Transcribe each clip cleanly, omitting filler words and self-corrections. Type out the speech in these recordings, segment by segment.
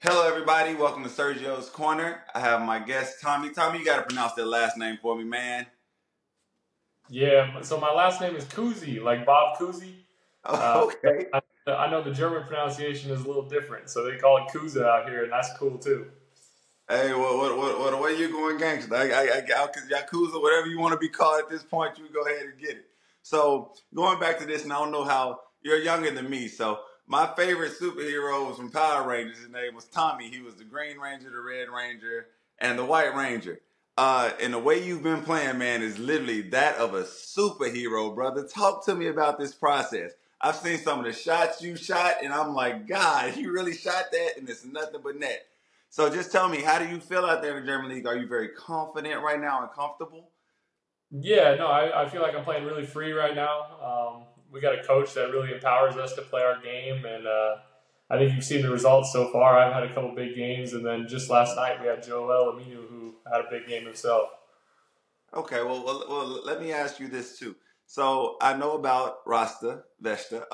Hello, everybody. Welcome to Sergio's Corner. I have my guest, Tommy. Tommy, you got to pronounce that last name for me, man. Yeah, so my last name is Kuhse, like Bob Kuhse. Okay. I know the German pronunciation is a little different, so they call it Kuhse out here, and that's cool too. Hey, what way you going gangster? Yakuza, whatever you want to be called at this point, you go ahead and get it. So, going back to this, and I don't know how, you're younger than me, so my favorite superhero was from Power Rangers. His name was Tommy. He was the Green Ranger, the Red Ranger, and the White Ranger. And the way you've been playing, man, is literally that of a superhero, brother. Talk to me about this process. I've seen some of the shots you shot, and I'm like, God, you really shot that, and it's nothing but net. So just tell me, how do you feel out there in the German League? Are you very confident right now and comfortable? Yeah, no, I feel like I'm playing really free right now. We got a coach that really empowers us to play our game, and I think you've seen the results so far. I've had a couple big games, and then just last night we had Joel Aminu, who had a big game himself. Okay, well, let me ask you this too. So I know about Rasta Vesta.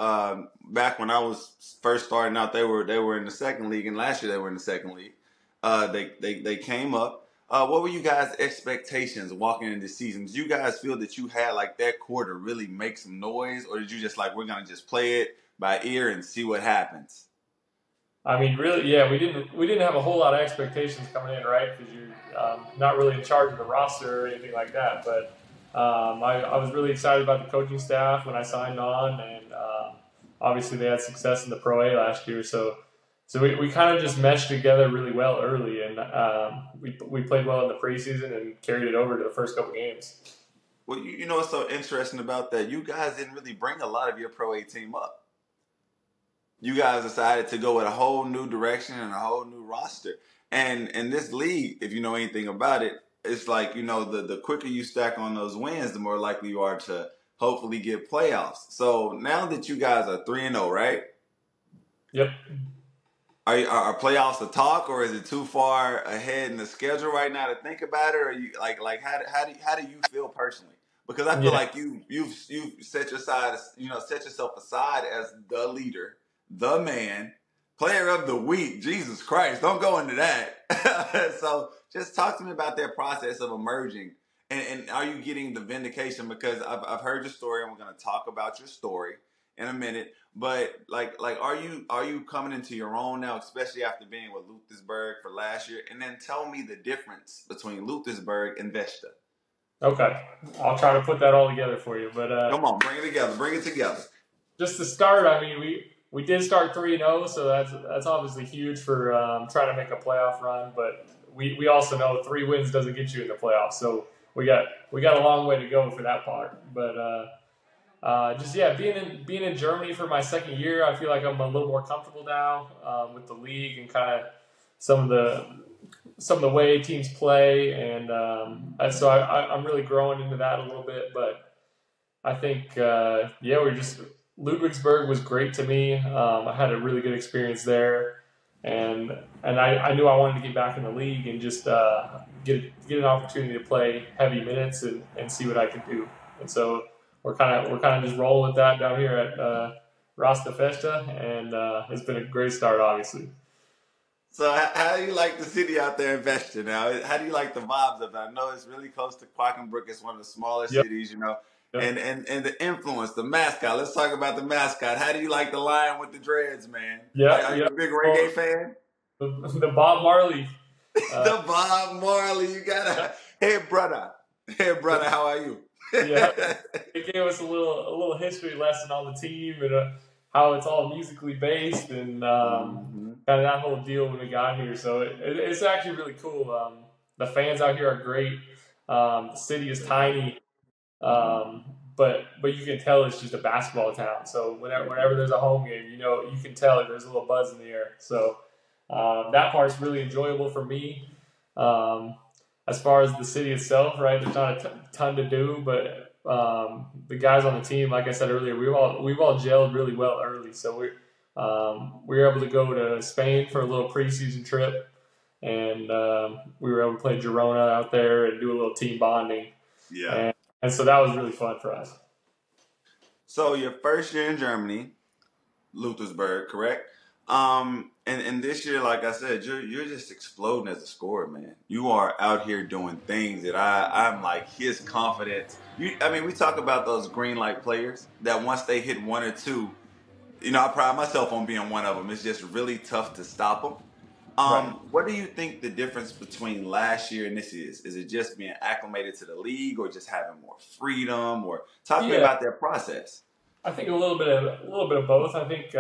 Back when I was first starting out, they were in the second league, and last year they were in the second league. They came up. What were you guys' expectations walking into the season? Did you guys feel that you had like that core to really make some noise, or did you just like we're gonna just play it by ear and see what happens? I mean, really, yeah, we didn't have a whole lot of expectations coming in, right? Because you're not really in charge of the roster or anything like that. But I was really excited about the coaching staff when I signed on, and obviously they had success in the Pro A last year. So we kind of just meshed together really well early, and we played well in the preseason and carried it over to the first couple games. Well, you know what's so interesting about that? You guys didn't really bring a lot of your Pro A team up. You guys decided to go with a whole new direction and a whole new roster. And in this league, if you know anything about it, it's like, the quicker you stack on those wins, the more likely you are to hopefully get playoffs. So now that you guys are 3-0, right? Yep. Are playoffs a talk, or is it too far ahead in the schedule right now to think about it? Or you like how do you feel personally? Because I feel Yeah. like you've set set yourself aside as the leader, the man, player of the week. Jesus Christ, don't go into that. So just talk to me about that process of emerging, and are you getting the vindication? Because I've heard your story, and we're going to talk about your story in a minute. But are you coming into your own now, especially after being with Luthersburg for last year? And then tell me the difference between Luthersburg and Vesta. Okay. I'll try to put that all together for you, but Come on, bring it together. Bring it together. just to start, I mean, we did start 3-0, so that's obviously huge for trying to make a playoff run. But we also know 3 wins doesn't get you in the playoffs, so we got a long way to go for that part. But being in Germany for my second year, I feel like I'm a little more comfortable now with the league and kind of some of the way teams play, and so I'm really growing into that a little bit. But I think we're just Ludwigsburg was great to me. I had a really good experience there, and I knew I wanted to get back in the league and just get an opportunity to play heavy minutes and see what I could do. And so we're kind of just rolling with that down here at Rasta Festa, and it's been a great start, obviously. So how do you like the city out there in Vesta now? How do you like the vibes of it? I know it's really close to Quakenbrück. It's one of the smaller Yep. cities, Yep. and the influence, the mascot. Let's talk about the mascot. How do you like the lion with the dreads, man? Yeah, Are you yeah. a big reggae fan? The Bob Marley. The Bob Marley. You gotta. Hey, brother. Hey, brother. How are you? Yeah, it gave us a little history lesson on the team and how it's all musically based and kind of that whole deal when we got here. So it's actually really cool. The fans out here are great. The city is tiny, but you can tell it's just a basketball town. So whenever there's a home game, you can tell there's a little buzz in the air. So that part's really enjoyable for me. As far as the city itself, right, there's not a ton to do, but the guys on the team, like I said earlier, we've all gelled really well early. So we were able to go to Spain for a little preseason trip, and we were able to play Girona out there and do a little team bonding. Yeah. And so that was really fun for us. So your first year in Germany, Luthersburg, correct? And this year, like I said, you're just exploding as a scorer, man. You are out here doing things that I'm like his confidence. I mean, we talk about those green light players that once they hit one or two, I pride myself on being one of them. It's just really tough to stop them. Right. What do you think the difference between last year and this is? Is it just being acclimated to the league, or just having more freedom? Or talk to me about that process. I think a little bit of both. I think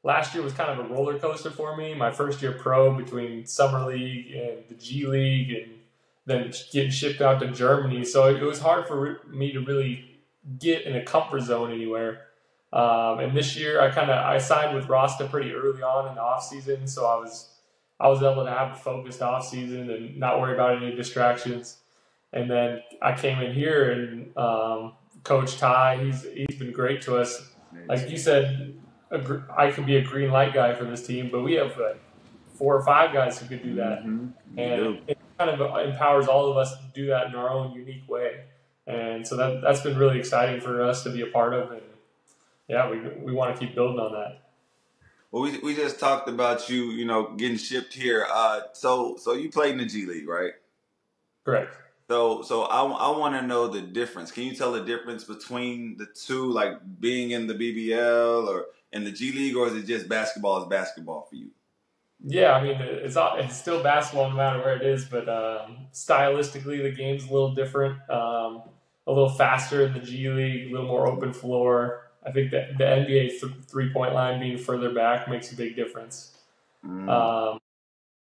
last year was kind of a roller coaster for me. My first year pro, between summer league and the G League, and then getting shipped out to Germany. So it was hard for me to really get in a comfort zone anywhere. And this year, I signed with Rasta pretty early on in the off season, so I was able to have a focused off season and not worry about any distractions. And then I came in here, and Coach Ty, he's been great to us. Like you said, I could be a green light guy for this team, but we have like 4 or 5 guys who could do that, and it kind of empowers all of us to do that in our own unique way. And so that's been really exciting for us to be a part of, and yeah, we want to keep building on that. Well, we just talked about you, getting shipped here. So you played in the G League, right? Correct. So I want to know the difference. Can you tell the difference between the two, like being in the BBL or in the G League, or is it just basketball is basketball for you? Yeah, I mean, it's still basketball no matter where it is, but stylistically the game's a little different, a little faster in the G League, a little more open floor. I think that the NBA three-point line being further back makes a big difference. But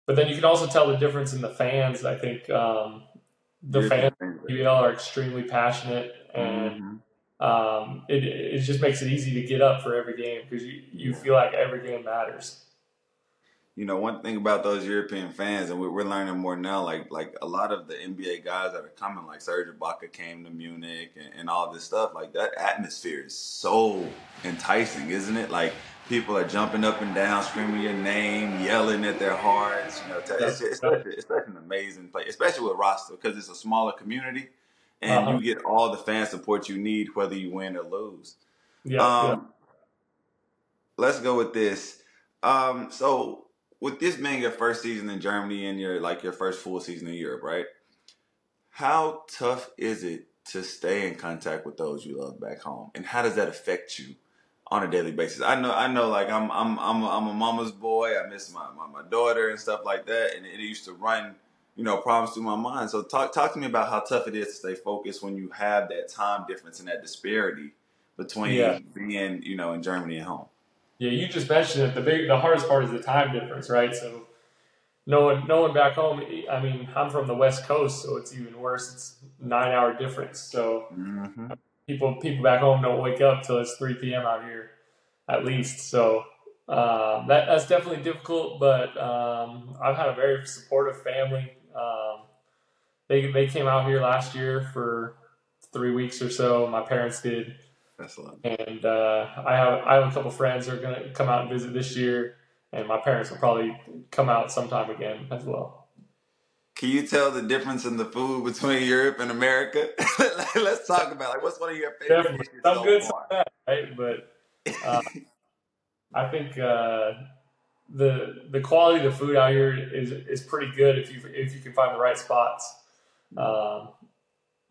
then you can also tell the difference in the fans. I think the fans at BBL are extremely passionate, and it just makes it easy to get up for every game because you feel like every game matters. One thing about those European fans, and we're learning more now, like a lot of the NBA guys that are coming, like Sergio came to Munich and all this stuff, like that atmosphere is so enticing, isn't it? Like people are jumping up and down, screaming your name, yelling at their hearts. It's such an amazing place, especially with Rasta, because it's a smaller community, and you get all the fan support you need, whether you win or lose. Let's go with this. So with this being your first season in Germany and your first full season in Europe, right? How tough is it to stay in contact with those you love back home, and how does that affect you on a daily basis? I know. Like I'm a mama's boy. I miss my daughter and stuff like that, and it used to run, problems through my mind. So talk to me about how tough it is to stay focused when you have that time difference and that disparity between being, in Germany and home. Yeah, you just mentioned it. The hardest part is the time difference, right? So no one back home. I mean, I'm from the West Coast, so it's even worse. It's 9-hour difference. So people back home don't wake up till it's 3 p.m. out here, at least. So that's definitely difficult. But I've had a very supportive family. They came out here last year for 3 weeks or so. My parents did. And I have a couple friends who are going to come out and visit this year, and my parents will probably come out sometime again as well. Can you tell the difference in the food between Europe and America? Let's talk about what's one of your favorite dishes so good, far? So bad, right? But I think the quality of the food out here is pretty good if you can find the right spots.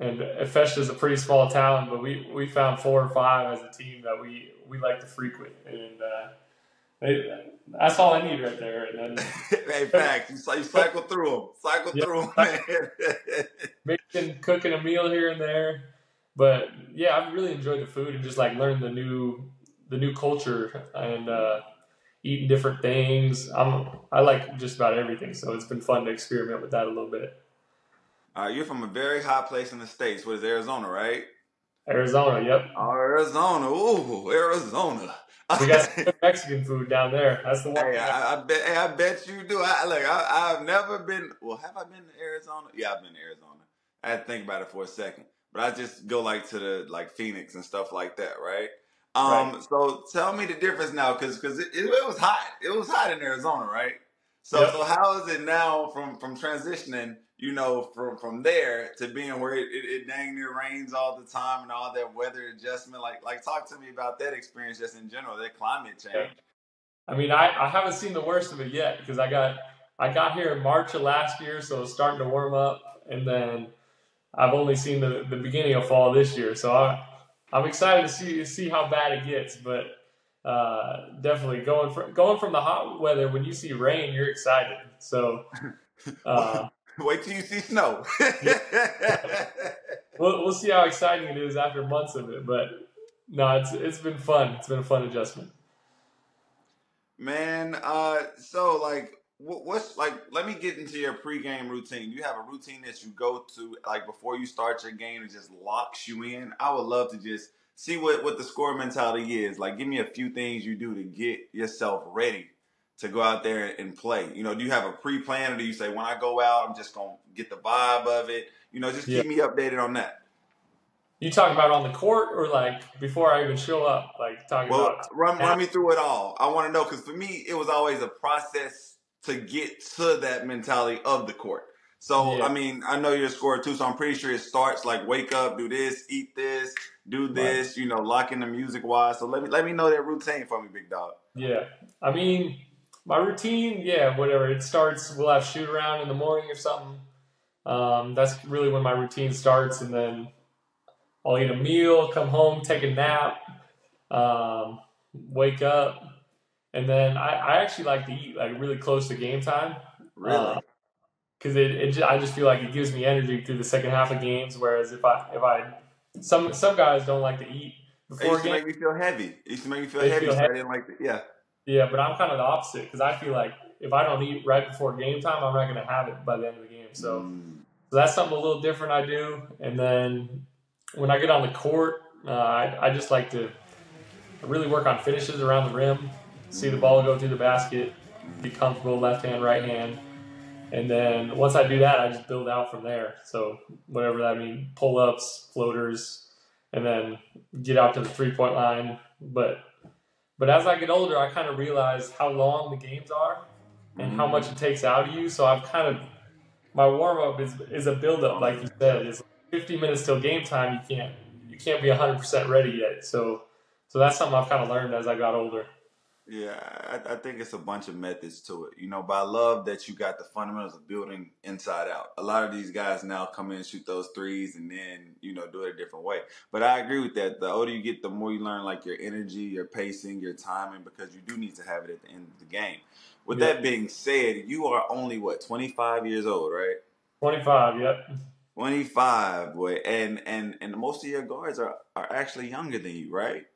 And Efesh is a pretty small town, but we found 4 or 5 as a team that we like to frequent, and that's all I need right there. And then, hey, fact, you cycle through them, man. Making, cooking a meal here and there, but yeah, I've really enjoyed the food and just like learning the new culture and eating different things. I like just about everything, so it's been fun to experiment with that a little bit. You're from a very hot place in the States. What is Arizona, right? Arizona, yep. Arizona. Ooh, Arizona. We got some Mexican food down there. That's the one. Hey, I bet you do. I've never been. Well, have I been to Arizona? Yeah, I've been to Arizona. I had to think about it for a second. But I just go to the Phoenix and stuff like that, right? Right. So tell me the difference now, because it was hot. It was hot in Arizona, right? So how is it now from transitioning, from there to being where it dang near rains all the time and all that weather adjustment? Like talk to me about that experience just in general, that climate change. I mean, I haven't seen the worst of it yet because I got here in March of last year, so it's starting to warm up, and then I've only seen the beginning of fall this year, so I'm excited to see how bad it gets. But definitely going from the hot weather, when you see rain, you're excited. So wait till you see snow. Yeah. We'll see how exciting it is after months of it. But no, it's been fun. It's been a fun adjustment. Man, so like, what's like? Let me get into your pregame routine. You have a routine that you go to like before you start your game. It just locks you in. I would love to just see what the score mentality is. Like, give me a few things you do to get yourself ready to go out there and play. You know, do you have a pre-plan, or do you say when I go out, I'm just gonna get the vibe of it? You know, just keep me updated on that. You talking about on the court or like before I even show up? Like talking about run me through it all. I want to know because for me it was always a process to get to that mentality of the court. So I mean, I know you're a scorer too, so I'm pretty sure it starts like wake up, do this, eat this, do this. Right. You know, lock in the music wise. So let me know that routine for me, big dog. Yeah, I mean my routine. Yeah, whatever. It starts. We'll have shoot around in the morning or something. That's really when my routine starts, and then I'll eat a meal, come home, take a nap, wake up, and then I actually like to eat like really close to game time. Really? Because I just feel like it gives me energy through the second half of games. Whereas if I some guys don't like to eat before it used to make me feel heavy. It used to make me feel heavy. So I didn't like it. Yeah, but I'm kind of the opposite because I feel like if I don't eat right before game time, I'm not going to have it by the end of the game. So that's something a little different I do. And then when I get on the court, I just like to really work on finishes around the rim, see the ball go through the basket, be comfortable left hand, right hand. And then once I do that, I just build out from there. So whatever that means, pull-ups, floaters, and then get out to the three-point line. But as I get older, I kind of realize how long the games are and how much it takes out of you. So I've kind of, my warm-up is a build-up, like you said. It's 50 minutes till game time. You can't be 100% ready yet. So that's something I've kind of learned as I got older. Yeah, I think it's a bunch of methods to it, you know, but I love that you got the fundamentals of building inside out. A lot of these guys now come in and shoot those threes and then, you know, do it a different way. But I agree with that. The older you get, the more you learn like your energy, your pacing, your timing, because you do need to have it at the end of the game. With that being said, you are only, 25 years old, right? 25, yep. 25, boy. And most of your guards are actually younger than you, right?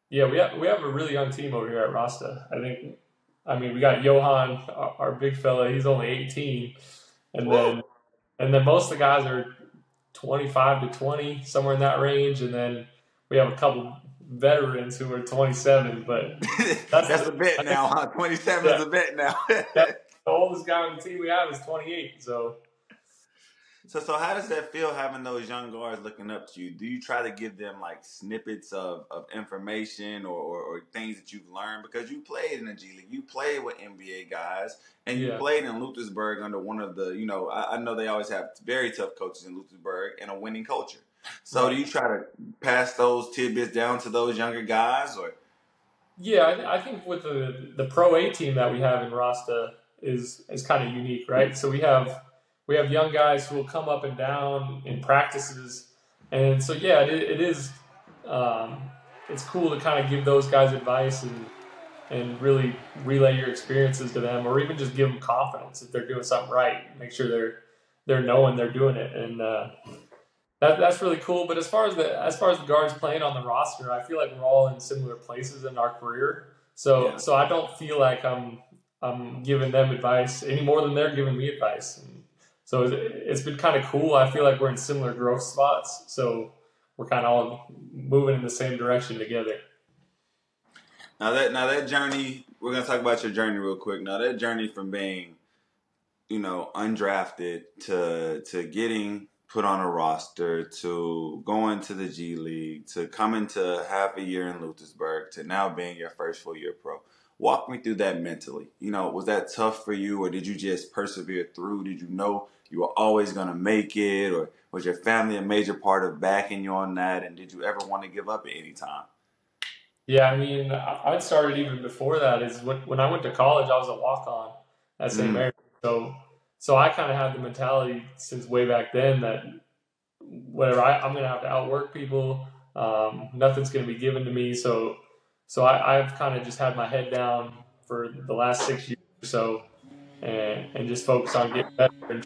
Yeah, we have a really young team over here at Rasta. I mean, we got Johan, our big fella. He's only 18, and then most of the guys are 25 to 20, somewhere in that range, and then we have a couple veterans who are 27. But that's a bit now, huh? 27 is a bit now. The oldest guy on the team we have is 28. So how does that feel having those young guards looking up to you? Do you try to give them like snippets of information or things that you've learned? Because you played in the G League, you played with NBA guys, and you played in Luthersburg under one of the, you know, I know they always have very tough coaches in Luthersburg and a winning culture. So do you try to pass those tidbits down to those younger guys, or? Yeah, I think with the Pro A team that we have in Rasta is kind of unique, right? So we have young guys who will come up and down in practices, and so it is it's cool to kind of give those guys advice and really relay your experiences to them, or even just give them confidence if they're doing something right. Make sure they're knowing they're doing it, and that's really cool. But as far as the guards playing on the roster, I feel like we're all in similar places in our career, so I don't feel like I'm giving them advice any more than they're giving me advice. So it's been kind of cool. I feel like we're in similar growth spots, so we're kind of all moving in the same direction together. Now that journey, we're gonna talk about your journey real quick. Now that journey from being, you know, undrafted to getting put on a roster, to going to the G League, to coming to half a year in Luthersburg, to now being your first full year pro. Walk me through that mentally. You know, was that tough for you, or did you just persevere through? Did you know you were always going to make it, or was your family a major part of backing you on that? And did you ever want to give up at any time? Yeah, I mean, I'd started even before that. Is when I went to college, I was a walk-on at St. Mary's. So I kind of had the mentality since way back then that whatever I'm going to have to outwork people. Nothing's going to be given to me. So I've kind of just had my head down for the last 6 years or so, and just focus on getting better and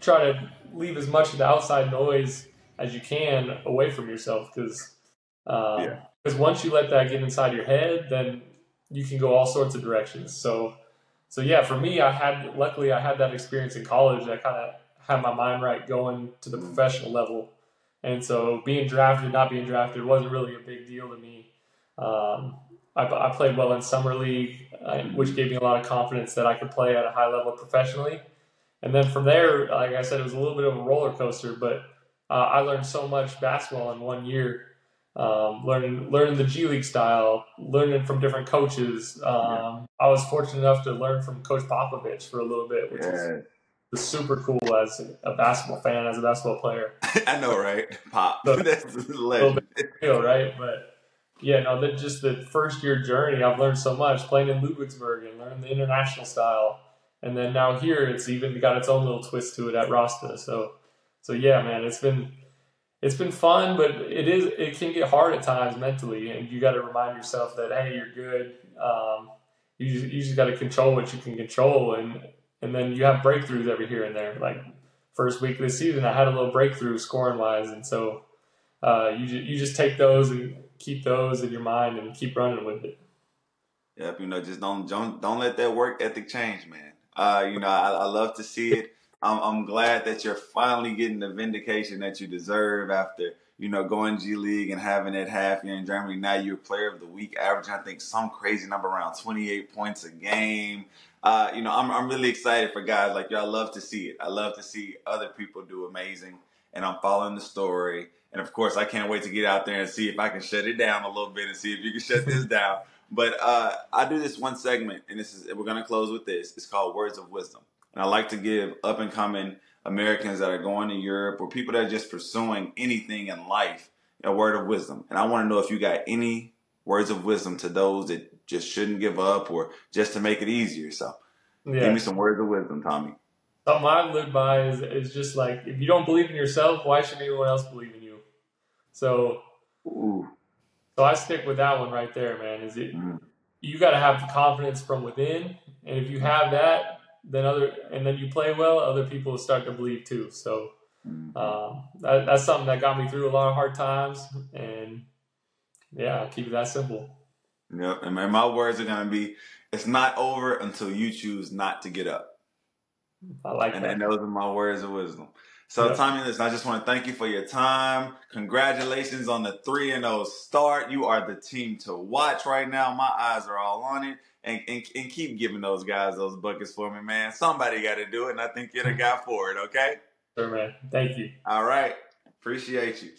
try to leave as much of the outside noise as you can away from yourself, because once you let that get inside your head, then you can go all sorts of directions. So yeah, for me, luckily I had that experience in college that kind of had my mind right going to the professional level, and so being drafted, not being drafted, wasn't really a big deal to me. Um, I played well in summer league, which gave me a lot of confidence that I could play at a high level professionally. And then from there, like I said, it was a little bit of a roller coaster, but I learned so much basketball in 1 year. Learning the G League style, learning from different coaches. I was fortunate enough to learn from Coach Popovich for a little bit, which was super cool as a basketball fan, as a basketball player. I know, right? Pop. So, That's a legend. Real, right? But yeah, no, just the first year journey, I've learned so much playing in Ludwigsburg and learning the international style. And then now here, it's even got its own little twist to it at Rasta. So yeah, man, it's been fun, but it can get hard at times mentally, and you got to remind yourself that hey, you're good. You just got to control what you can control, and then you have breakthroughs every here and there. Like first week of the season, I had a little breakthrough scoring wise, and so you just take those and keep those in your mind and keep running with it. Yep, just don't let that work ethic change, man. I love to see it. I'm glad that you're finally getting the vindication that you deserve after going G League and having that half year in Germany. Now you're Player of the Week, averaging I think some crazy number around 28 points a game. I'm really excited for guys like you. I love to see it. I love to see other people do amazing, and I'm following the story. And of course, I can't wait to get out there and see if I can shut it down a little bit and see if you can shut this down. But I do this one segment, and we're going to close with this. It's called Words of Wisdom. And I like to give up-and-coming Americans that are going to Europe or people that are just pursuing anything in life a word of wisdom. And I want to know if you got any words of wisdom to those that just shouldn't give up or just to make it easier. So give me some words of wisdom, Tommy. Something I live by is just like, if you don't believe in yourself, why should anyone else believe in you? So I stick with that one right there, man. You got to have the confidence from within, and if you have that, then you play well, other people will start to believe too. So that's something that got me through a lot of hard times, and yeah, I'll keep it that simple. Yep, and my words are going to be, it's not over until you choose not to get up. I like that. And those are my words of wisdom. So, Tommy, listen, I just want to thank you for your time. Congratulations on the 3-0 start. You are the team to watch right now. My eyes are all on it. And keep giving those guys those buckets for me, man. Somebody got to do it, and I think you're the guy for it, okay? Sure, man. Thank you. All right. Appreciate you.